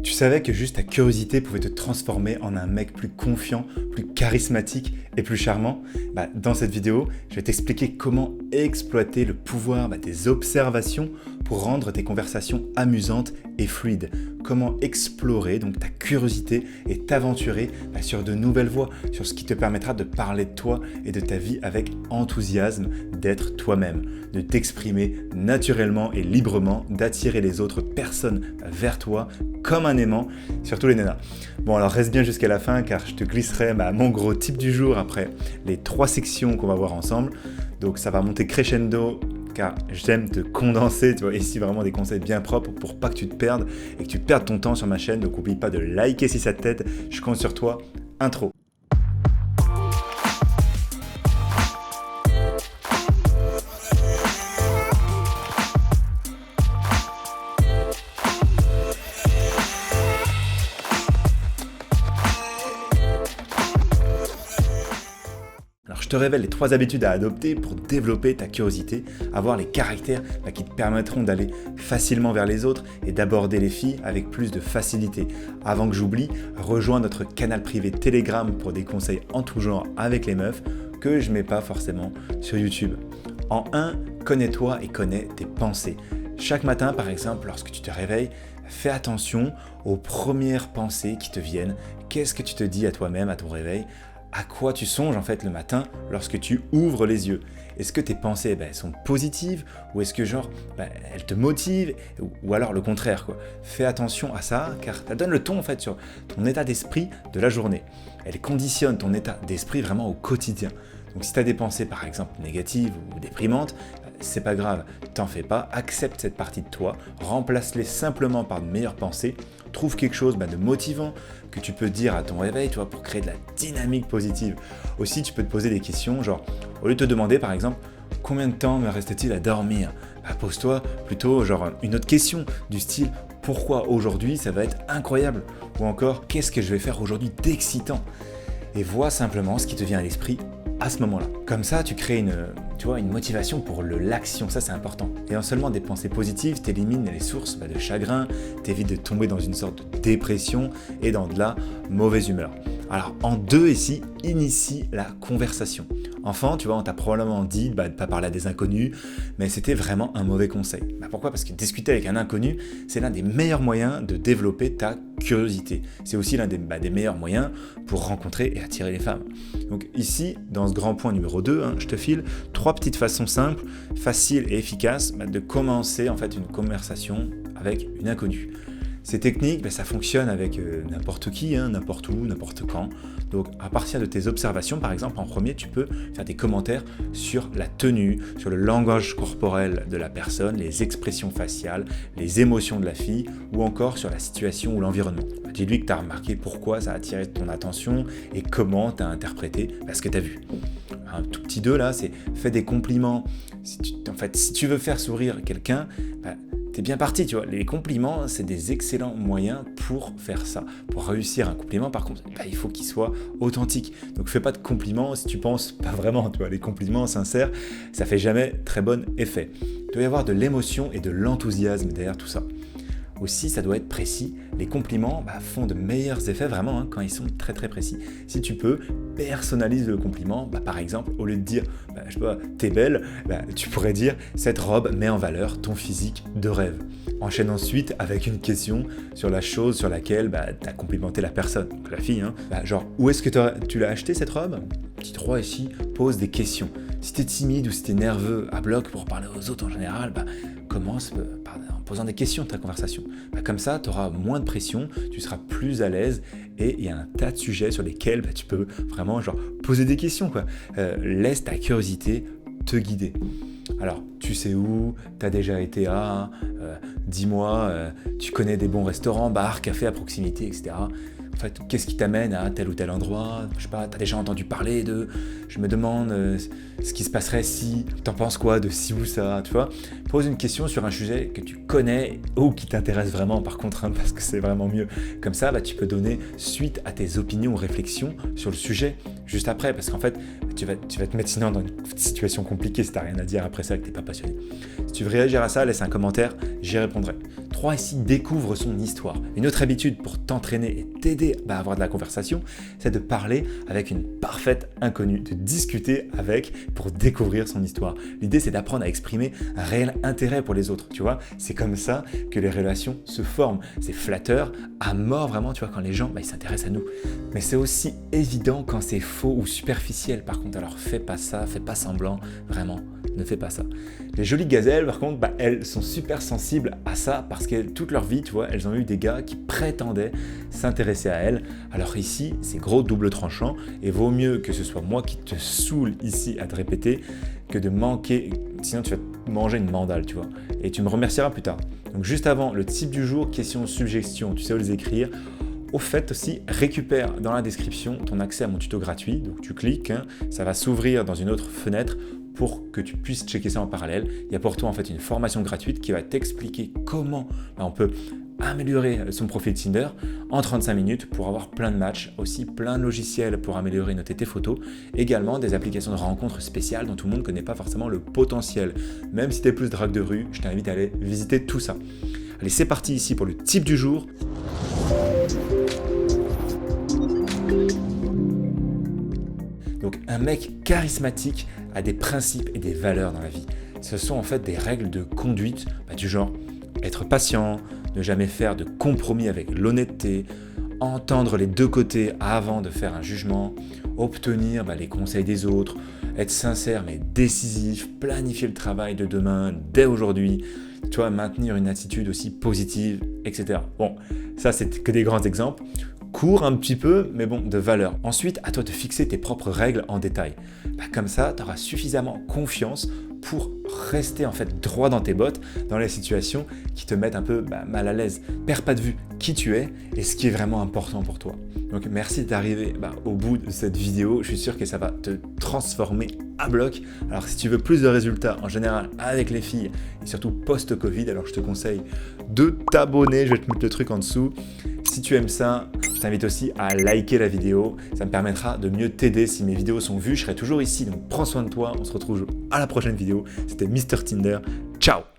Tu savais que juste ta curiosité pouvait te transformer en un mec plus confiant, plus charismatique et plus charmant? Dans cette vidéo, je vais t'expliquer comment exploiter le pouvoir des observations pour rendre tes conversations amusantes et fluides. Comment explorer donc ta curiosité et t'aventurer sur de nouvelles voies, sur ce qui te permettra de parler de toi et de ta vie avec enthousiasme, d'être toi-même, de t'exprimer naturellement et librement, d'attirer les autres personnes vers toi comme un aimant, surtout les nanas. Bon, alors reste bien jusqu'à la fin car je te glisserai mon gros tip du jour après les 3 sections qu'on va voir ensemble. Donc ça va monter crescendo car j'aime te condenser, tu vois, ici vraiment des conseils bien propres pour pas que tu te perdes et que tu perdes ton temps sur ma chaîne. Donc n'oublie pas de liker si ça t'aide, je compte sur toi. Intro. Je te révèle les 3 habitudes à adopter pour développer ta curiosité, avoir les caractères qui te permettront d'aller facilement vers les autres et d'aborder les filles avec plus de facilité. Avant que j'oublie, rejoins notre canal privé Telegram pour des conseils en tout genre avec les meufs que je mets pas forcément sur YouTube. En 1, connais-toi et connais tes pensées. Chaque matin, par exemple, lorsque tu te réveilles, fais attention aux premières pensées qui te viennent. Qu'est-ce que tu te dis à toi-même à ton réveil ? À quoi tu songes en fait le matin lorsque tu ouvres les yeux? Est-ce que tes pensées sont positives ou est-ce que elles te motivent ou alors le contraire quoi? Fais attention à ça car ça donne le ton en fait sur ton état d'esprit de la journée. Elle conditionne ton état d'esprit vraiment au quotidien. Donc si tu as des pensées par exemple négatives ou déprimantes, c'est pas grave, t'en fais pas, accepte cette partie de toi, remplace-les simplement par de meilleures pensées, trouve quelque chose de motivant que tu peux dire à ton réveil, tu vois, pour créer de la dynamique positive. Aussi, tu peux te poser des questions, genre, au lieu de te demander par exemple, combien de temps me reste-t-il à dormir? Pose-toi plutôt une autre question du style, pourquoi aujourd'hui ça va être incroyable? Ou encore, qu'est-ce que je vais faire aujourd'hui d'excitant? Et vois simplement ce qui te vient à l'esprit à ce moment-là. Comme ça, tu crées une motivation pour l'action, ça c'est important. Et en seulement des pensées positives, t'élimines les sources de chagrin, t'évites de tomber dans une sorte de dépression et dans de la mauvaise humeur. Alors en 2 ici, initie la conversation. Enfant, tu vois, on t'a probablement dit de ne pas parler à des inconnus, mais c'était vraiment un mauvais conseil. Pourquoi ? Parce que discuter avec un inconnu, c'est l'un des meilleurs moyens de développer ta curiosité. C'est aussi l'un des meilleurs moyens pour rencontrer et attirer les femmes. Donc ici, dans ce grand point numéro 2, je te file 3 petites façons simples, faciles et efficaces de commencer en fait une conversation avec une inconnue. Ces techniques, ça fonctionne avec n'importe qui, n'importe où, n'importe quand. Donc à partir de tes observations, par exemple, en premier, tu peux faire des commentaires sur la tenue, sur le langage corporel de la personne, les expressions faciales, les émotions de la fille, ou encore sur la situation ou l'environnement. Dis-lui que tu as remarqué pourquoi ça a attiré ton attention et comment tu as interprété ce que tu as vu. Un tout petit 2 là, c'est fais des compliments. Si tu veux faire sourire quelqu'un, t'es bien parti, tu vois. Les compliments, c'est des excellents moyens pour faire ça. Pour réussir un compliment, par contre, il faut qu'il soit authentique. Donc fais pas de compliments si tu penses pas vraiment, tu vois. Les compliments sincères, ça fait jamais très bon effet. Il doit y avoir de l'émotion et de l'enthousiasme derrière tout ça. Aussi, ça doit être précis. Les compliments font de meilleurs effets vraiment quand ils sont très très précis. Si tu peux, personnalise le compliment. Par exemple, au lieu de dire je sais pas, t'es belle, tu pourrais dire cette robe met en valeur ton physique de rêve. Enchaîne ensuite avec une question sur la chose sur laquelle tu as complimenté la personne, donc la fille. Genre, où est-ce que tu l'as acheté cette robe? Petit 3 ici, pose des questions. Si t'es timide ou si t'es nerveux à bloc pour parler aux autres en général, commence en posant des questions de ta conversation. Comme ça, tu auras moins de pression, tu seras plus à l'aise et il y a un tas de sujets sur lesquels tu peux vraiment poser des questions. Laisse ta curiosité te guider. Alors, tu sais où, tu as déjà été à, dis-moi, tu connais des bons restaurants, bars, cafés à proximité, etc. En fait, qu'est-ce qui t'amène à tel ou tel endroit? Je sais pas, t'as déjà entendu parler de... Je me demande ce qui se passerait si... T'en penses quoi de ci ou ça, tu vois? Pose une question sur un sujet que tu connais ou qui t'intéresse vraiment, par contre, parce que c'est vraiment mieux. Comme ça, tu peux donner suite à tes opinions ou réflexions sur le sujet juste après, parce qu'en fait, tu vas te mettre sinon dans une situation compliquée si t'as rien à dire après ça, que t'es pas passionné. Si tu veux réagir à ça, laisse un commentaire, j'y répondrai. 3 ici, découvre son histoire. Une autre habitude pour t'entraîner et t'aider à avoir de la conversation, c'est de parler avec une parfaite inconnue, de discuter avec pour découvrir son histoire. L'idée, c'est d'apprendre à exprimer un réel intérêt pour les autres, tu vois. C'est comme ça que les relations se forment. C'est flatteur à mort, vraiment, tu vois, quand les gens, ils s'intéressent à nous. Mais c'est aussi évident quand c'est faux ou superficiel. Par contre, alors fais pas ça, fais pas semblant, vraiment, ne fais pas ça. Les jolies gazelles, par contre, elles sont super sensibles à ça parce que toute leur vie, tu vois, elles ont eu des gars qui prétendaient s'intéresser à elles. Alors ici, c'est gros double tranchant et vaut mieux que ce soit moi qui te saoule ici à te répéter que de manquer, sinon tu vas te manger une mandale, tu vois. Et tu me remercieras plus tard. Donc juste avant, le type du jour, questions, suggestions, tu sais où les écrire. Au fait aussi, récupère dans la description ton accès à mon tuto gratuit. Donc tu cliques, ça va s'ouvrir dans une autre fenêtre pour que tu puisses checker ça en parallèle. Il y a pour toi en fait une formation gratuite qui va t'expliquer comment on peut améliorer son profil Tinder en 35 minutes pour avoir plein de matchs, aussi plein de logiciels pour améliorer et noter tes photos, également des applications de rencontres spéciales dont tout le monde ne connaît pas forcément le potentiel. Même si tu es plus drague de rue, je t'invite à aller visiter tout ça. Allez, c'est parti ici pour le type du jour. Donc un mec charismatique a des principes et des valeurs dans la vie. Ce sont en fait des règles de conduite du genre être patient, ne jamais faire de compromis avec l'honnêteté, entendre les deux côtés avant de faire un jugement, obtenir les conseils des autres, être sincère mais décisif, planifier le travail de demain dès aujourd'hui, tu vois, maintenir une attitude aussi positive, etc. Bon, ça c'est que des grands exemples. Court un petit peu, mais bon, de valeur. Ensuite, à toi de fixer tes propres règles en détail. Comme ça, tu auras suffisamment confiance pour rester en fait droit dans tes bottes dans les situations qui te mettent un peu mal à l'aise. Perds pas de vue qui tu es et ce qui est vraiment important pour toi. Donc merci d'arriver au bout de cette vidéo. Je suis sûr que ça va te transformer à bloc. Alors si tu veux plus de résultats en général avec les filles et surtout post-Covid, alors je te conseille de t'abonner. Je vais te mettre le truc en dessous. Si tu aimes ça, je t'invite aussi à liker la vidéo. Ça me permettra de mieux t'aider si mes vidéos sont vues. Je serai toujours ici, donc prends soin de toi. On se retrouve à la prochaine vidéo. C'était Mr Tinder. Ciao!